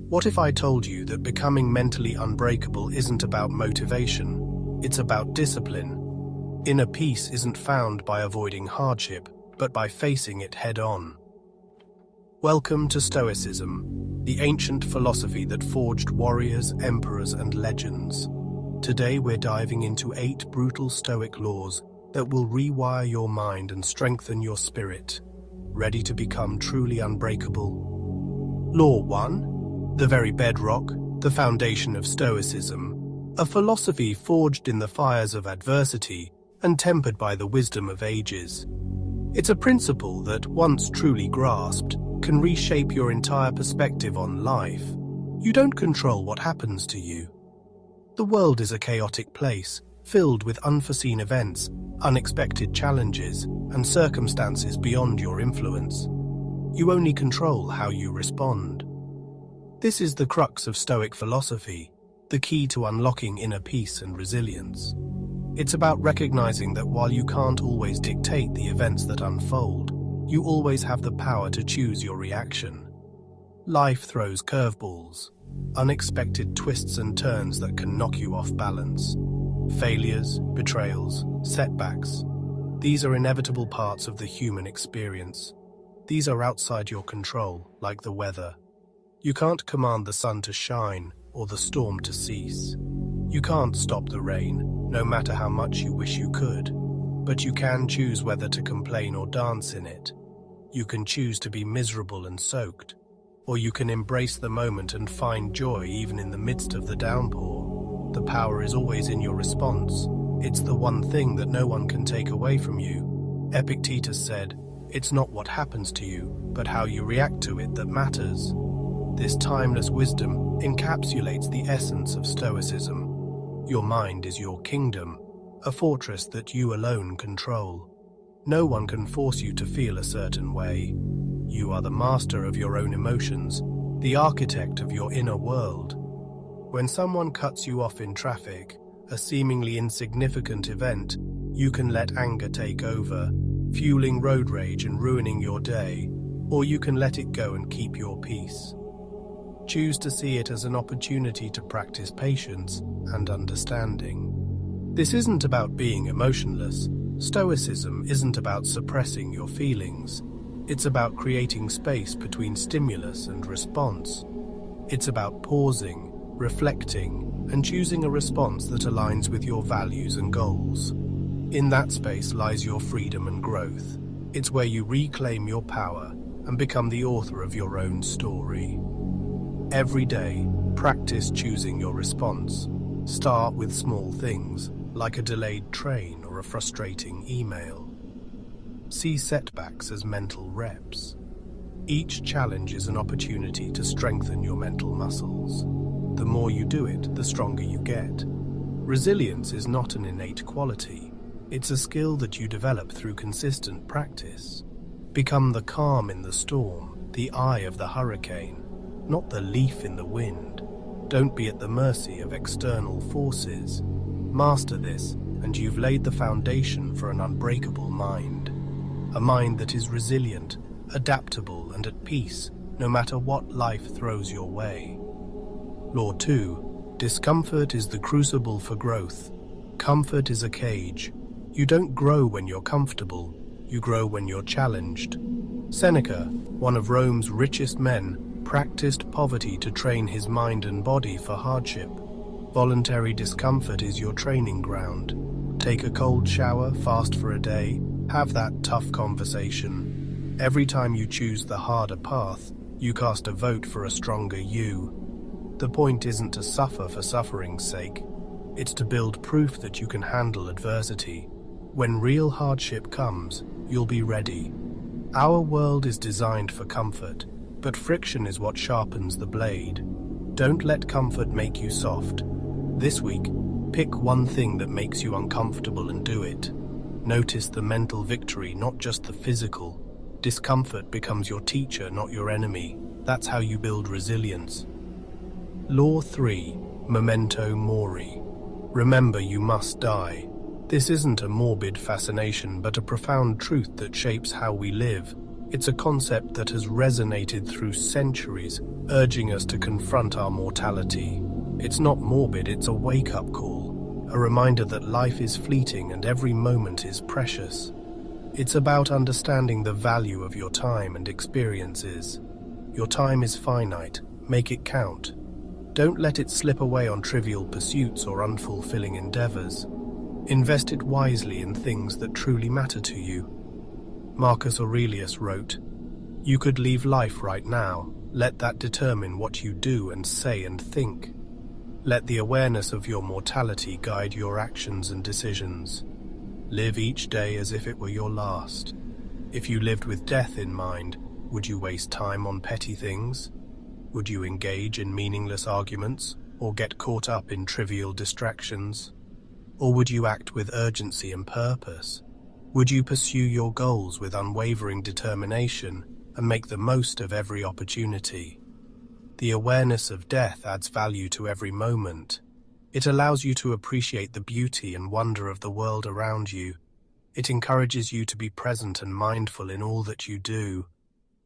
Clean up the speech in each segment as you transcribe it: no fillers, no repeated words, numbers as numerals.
What if I told you that becoming mentally unbreakable isn't about motivation, it's about discipline? Inner peace isn't found by avoiding hardship, but by facing it head-on. Welcome to Stoicism, the ancient philosophy that forged warriors, emperors, and legends. Today we're diving into 8 brutal Stoic laws that will rewire your mind and strengthen your spirit. Ready to become truly unbreakable? Law 1. The very bedrock, the foundation of Stoicism, a philosophy forged in the fires of adversity and tempered by the wisdom of ages. It's a principle that, once truly grasped, can reshape your entire perspective on life. You don't control what happens to you. The world is a chaotic place, filled with unforeseen events, unexpected challenges, and circumstances beyond your influence. You only control how you respond. This is the crux of Stoic philosophy, the key to unlocking inner peace and resilience. It's about recognizing that while you can't always dictate the events that unfold, you always have the power to choose your reaction. Life throws curveballs, unexpected twists and turns that can knock you off balance. Failures, betrayals, setbacks. These are inevitable parts of the human experience. These are outside your control, like the weather. You can't command the sun to shine or the storm to cease. You can't stop the rain, no matter how much you wish you could. But you can choose whether to complain or dance in it. You can choose to be miserable and soaked, or you can embrace the moment and find joy even in the midst of the downpour. The power is always in your response. It's the one thing that no one can take away from you. Epictetus said, "It's not what happens to you, but how you react to it that matters." This timeless wisdom encapsulates the essence of Stoicism. Your mind is your kingdom, a fortress that you alone control. No one can force you to feel a certain way. You are the master of your own emotions, the architect of your inner world. When someone cuts you off in traffic, a seemingly insignificant event, you can let anger take over, fueling road rage and ruining your day, or you can let it go and keep your peace. Choose to see it as an opportunity to practice patience and understanding. This isn't about being emotionless. Stoicism isn't about suppressing your feelings. It's about creating space between stimulus and response. It's about pausing, reflecting, and choosing a response that aligns with your values and goals. In that space lies your freedom and growth. It's where you reclaim your power and become the author of your own story. Every day, practice choosing your response. Start with small things, like a delayed train or a frustrating email. See setbacks as mental reps. Each challenge is an opportunity to strengthen your mental muscles. The more you do it, the stronger you get. Resilience is not an innate quality. It's a skill that you develop through consistent practice. Become the calm in the storm, the eye of the hurricane, not the leaf in the wind. Don't be at the mercy of external forces. Master this, and you've laid the foundation for an unbreakable mind. A mind that is resilient, adaptable, and at peace, no matter what life throws your way. Law 2. Discomfort is the crucible for growth. Comfort is a cage. You don't grow when you're comfortable. You grow when you're challenged. Seneca, one of Rome's richest men, practiced poverty to train his mind and body for hardship. Voluntary discomfort is your training ground. Take a cold shower, fast for a day, have that tough conversation. Every time you choose the harder path, you cast a vote for a stronger you. The point isn't to suffer for suffering's sake. It's to build proof that you can handle adversity. When real hardship comes, you'll be ready. Our world is designed for comfort, but friction is what sharpens the blade. Don't let comfort make you soft. This week, pick one thing that makes you uncomfortable and do it. Notice the mental victory, not just the physical. Discomfort becomes your teacher, not your enemy. That's how you build resilience. Law 3. Memento mori. Remember, you must die. This isn't a morbid fascination, but a profound truth that shapes how we live. It's a concept that has resonated through centuries, urging us to confront our mortality. It's not morbid, it's a wake-up call, a reminder that life is fleeting and every moment is precious. It's about understanding the value of your time and experiences. Your time is finite, make it count. Don't let it slip away on trivial pursuits or unfulfilling endeavors. Invest it wisely in things that truly matter to you. Marcus Aurelius wrote, "You could leave life right now. Let that determine what you do and say and think. Let the awareness of your mortality guide your actions and decisions. Live each day as if it were your last. If you lived with death in mind, would you waste time on petty things? Would you engage in meaningless arguments or get caught up in trivial distractions? Or would you act with urgency and purpose? Would you pursue your goals with unwavering determination and make the most of every opportunity? The awareness of death adds value to every moment. It allows you to appreciate the beauty and wonder of the world around you. It encourages you to be present and mindful in all that you do.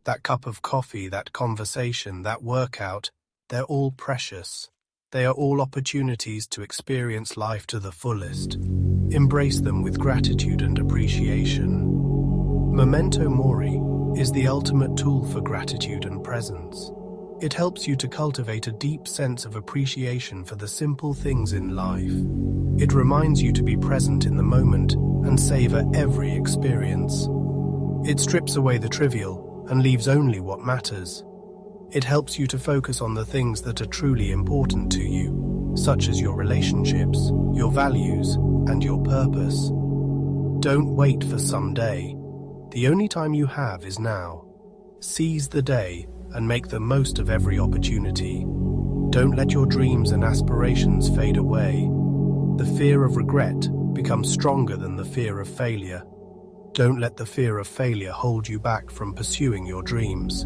That cup of coffee, that conversation, that workout, they're all precious. They are all opportunities to experience life to the fullest. Embrace them with gratitude and appreciation. Memento Mori is the ultimate tool for gratitude and presence. It helps you to cultivate a deep sense of appreciation for the simple things in life. It reminds you to be present in the moment and savor every experience. It strips away the trivial and leaves only what matters. It helps you to focus on the things that are truly important to you, such as your relationships, your values, and your purpose. Don't wait for someday. The only time you have is now. Seize the day and make the most of every opportunity. Don't let your dreams and aspirations fade away. The fear of regret becomes stronger than the fear of failure. Don't let the fear of failure hold you back from pursuing your dreams.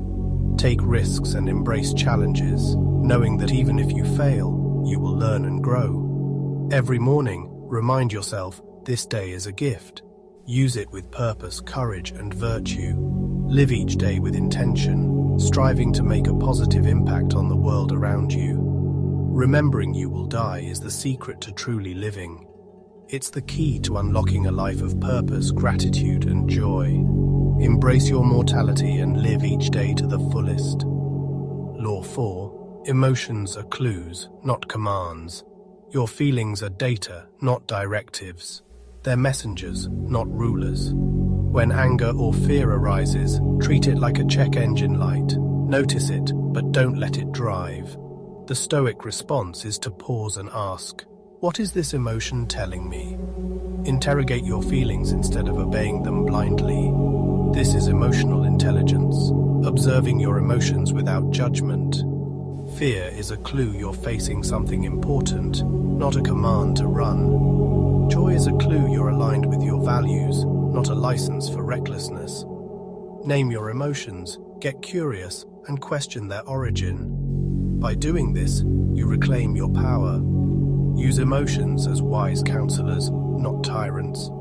Take risks and embrace challenges, knowing that even if you fail, you will learn and grow. Every morning, remind yourself, this day is a gift. Use it with purpose, courage, and virtue. Live each day with intention, striving to make a positive impact on the world around you. Remembering you will die is the secret to truly living. It's the key to unlocking a life of purpose, gratitude, and joy. Embrace your mortality and live each day to the fullest. Law 4. Emotions are clues, not commands. Your feelings are data, not directives. They're messengers, not rulers. When anger or fear arises, treat it like a check engine light. Notice it, but don't let it drive. The Stoic response is to pause and ask, what is this emotion telling me? Interrogate your feelings instead of obeying them blindly. This is emotional intelligence, observing your emotions without judgment. Fear is a clue you're facing something important, not a command to run. Joy is a clue you're aligned with your values, not a license for recklessness. Name your emotions, get curious, and question their origin. By doing this, you reclaim your power. Use emotions as wise counselors, not tyrants.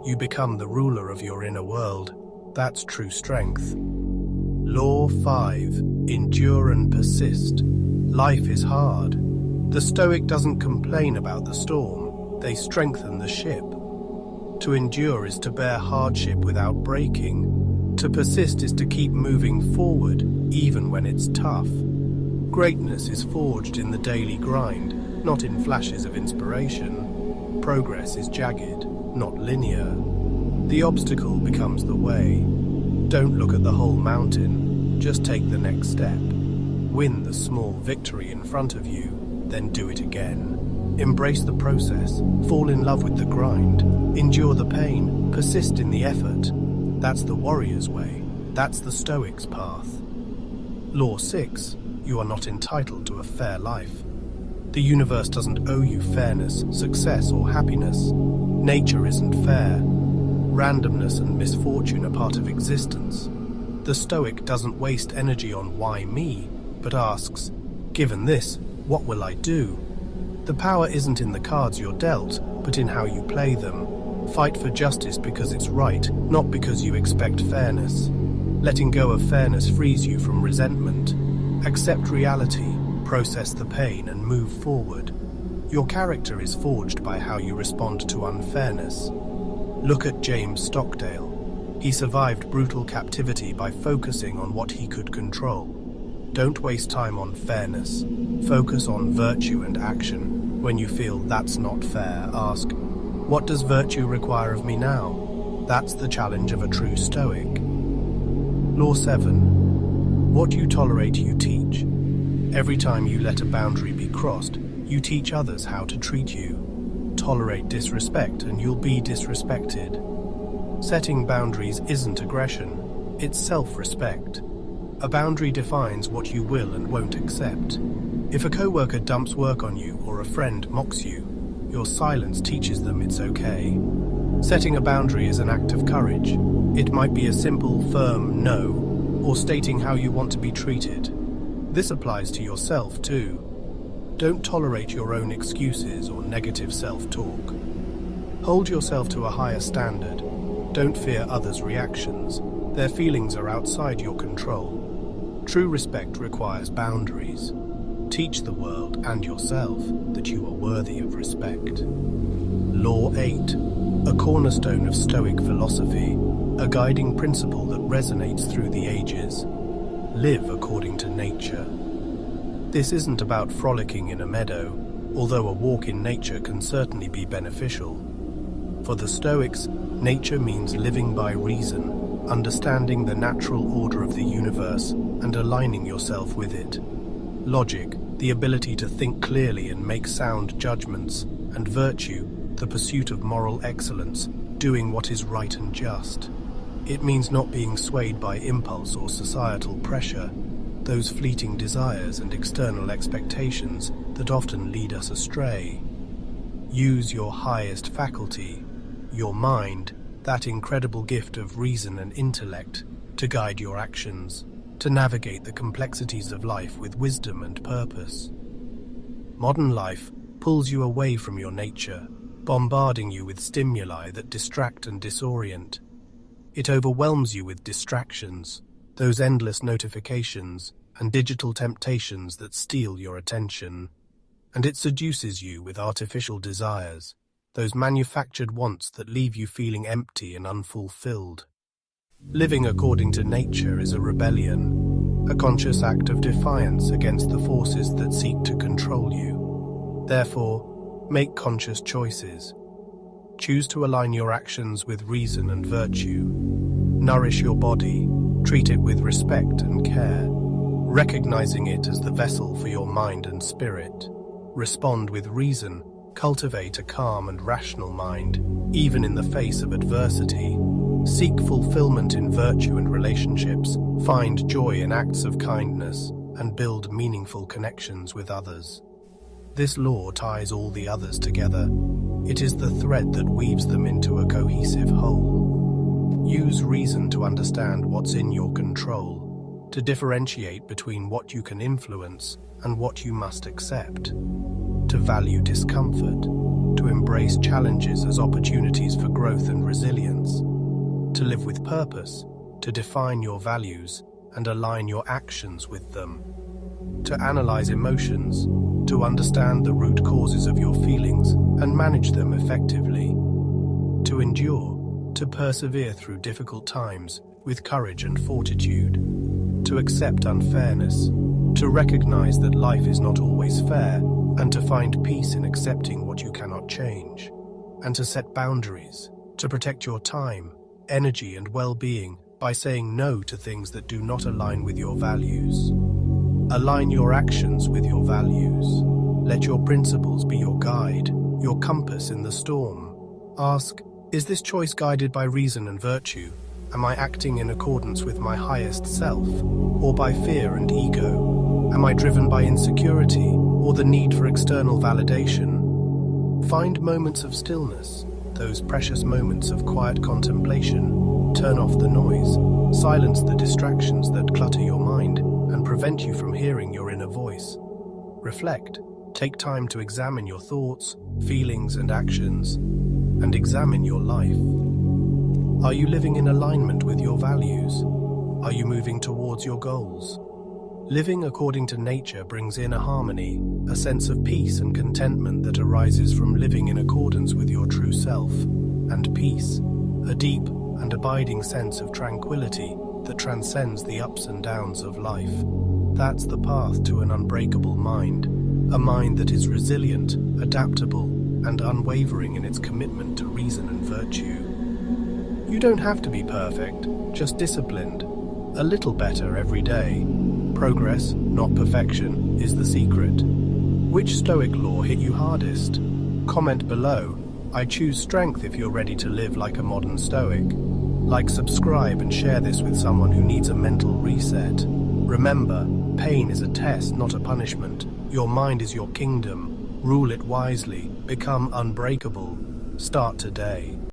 You become the ruler of your inner world. That's true strength. Law 5. Endure and persist. Life is hard. The Stoic doesn't complain about the storm. They strengthen the ship. To endure is to bear hardship without breaking. To persist is to keep moving forward, even when it's tough. Greatness is forged in the daily grind, not in flashes of inspiration. Progress is jagged, not linear. The obstacle becomes the way. Don't look at the whole mountain, just take the next step. Win the small victory in front of you, then do it again. Embrace the process, fall in love with the grind, endure the pain, persist in the effort. That's the warrior's way, that's the Stoic's path. Law 6. You are not entitled to a fair life. The universe doesn't owe you fairness, success, or happiness. Nature isn't fair. Randomness and misfortune are part of existence. The Stoic doesn't waste energy on why me, but asks, given this, what will I do? The power isn't in the cards you're dealt, but in how you play them. Fight for justice because it's right, not because you expect fairness. Letting go of fairness frees you from resentment. Accept reality, process the pain, and move forward. Your character is forged by how you respond to unfairness. Look at James Stockdale. He survived brutal captivity by focusing on what he could control. Don't waste time on fairness. Focus on virtue and action. When you feel that's not fair, ask, what does virtue require of me now? That's the challenge of a true Stoic. Law 7. What you tolerate, you teach. Every time you let a boundary be crossed, you teach others how to treat you. Tolerate disrespect and you'll be disrespected. Setting boundaries isn't aggression, it's self-respect. A boundary defines what you will and won't accept. If a coworker dumps work on you or a friend mocks you, your silence teaches them it's okay. Setting a boundary is an act of courage. It might be a simple, firm no, or stating how you want to be treated. This applies to yourself too. Don't tolerate your own excuses or negative self-talk. Hold yourself to a higher standard. Don't fear others' reactions. Their feelings are outside your control. True respect requires boundaries. Teach the world and yourself that you are worthy of respect. Law 8. A cornerstone of Stoic philosophy, a guiding principle that resonates through the ages. Live according to nature. This isn't about frolicking in a meadow, although a walk in nature can certainly be beneficial. For the Stoics, nature means living by reason, understanding the natural order of the universe and aligning yourself with it. Logic, the ability to think clearly and make sound judgments, and virtue, the pursuit of moral excellence, doing what is right and just. It means not being swayed by impulse or societal pressure, those fleeting desires and external expectations that often lead us astray. Use your highest faculty, your mind, that incredible gift of reason and intellect, to guide your actions, to navigate the complexities of life with wisdom and purpose. Modern life pulls you away from your nature, bombarding you with stimuli that distract and disorient. It overwhelms you with distractions, those endless notifications and digital temptations that steal your attention. And it seduces you with artificial desires, those manufactured wants that leave you feeling empty and unfulfilled. Living according to nature is a rebellion, a conscious act of defiance against the forces that seek to control you. Therefore, make conscious choices. Choose to align your actions with reason and virtue. Nourish your body, treat it with respect and care, recognizing it as the vessel for your mind and spirit. Respond with reason, cultivate a calm and rational mind, even in the face of adversity. Seek fulfillment in virtue and relationships, find joy in acts of kindness, and build meaningful connections with others. This law ties all the others together. It is the thread that weaves them into a cohesive whole. Use reason to understand what's in your control, to differentiate between what you can influence and what you must accept, to value discomfort, to embrace challenges as opportunities for growth and resilience, to live with purpose, to define your values and align your actions with them, to analyze emotions, to understand the root causes of your feelings and manage them effectively, to endure, to persevere through difficult times with courage and fortitude, to accept unfairness, to recognize that life is not always fair, and to find peace in accepting what you cannot change, and to set boundaries, to protect your time, energy, and well-being by saying no to things that do not align with your values. Align your actions with your values. Let your principles be your guide, your compass in the storm. Ask, is this choice guided by reason and virtue? Am I acting in accordance with my highest self, or by fear and ego? Am I driven by insecurity, or the need for external validation? Find moments of stillness, those precious moments of quiet contemplation. Turn off the noise, silence the distractions that clutter your mind, and prevent you from hearing your inner voice. Reflect, take time to examine your thoughts, feelings, and actions, and examine your life. Are you living in alignment with your values? Are you moving towards your goals? Living according to nature brings in a harmony, a sense of peace and contentment that arises from living in accordance with your true self, and peace, a deep and abiding sense of tranquility that transcends the ups and downs of life. That's the path to an unbreakable mind, a mind that is resilient, adaptable, and unwavering in its commitment to reason and virtue. You don't have to be perfect, just disciplined, a little better every day. Progress, not perfection, is the secret. Which Stoic law hit you hardest? Comment below. I choose strength if you're ready to live like a modern Stoic. Like, subscribe, and share this with someone who needs a mental reset. Remember, pain is a test, not a punishment. Your mind is your kingdom. Rule it wisely. Become unbreakable. Start today.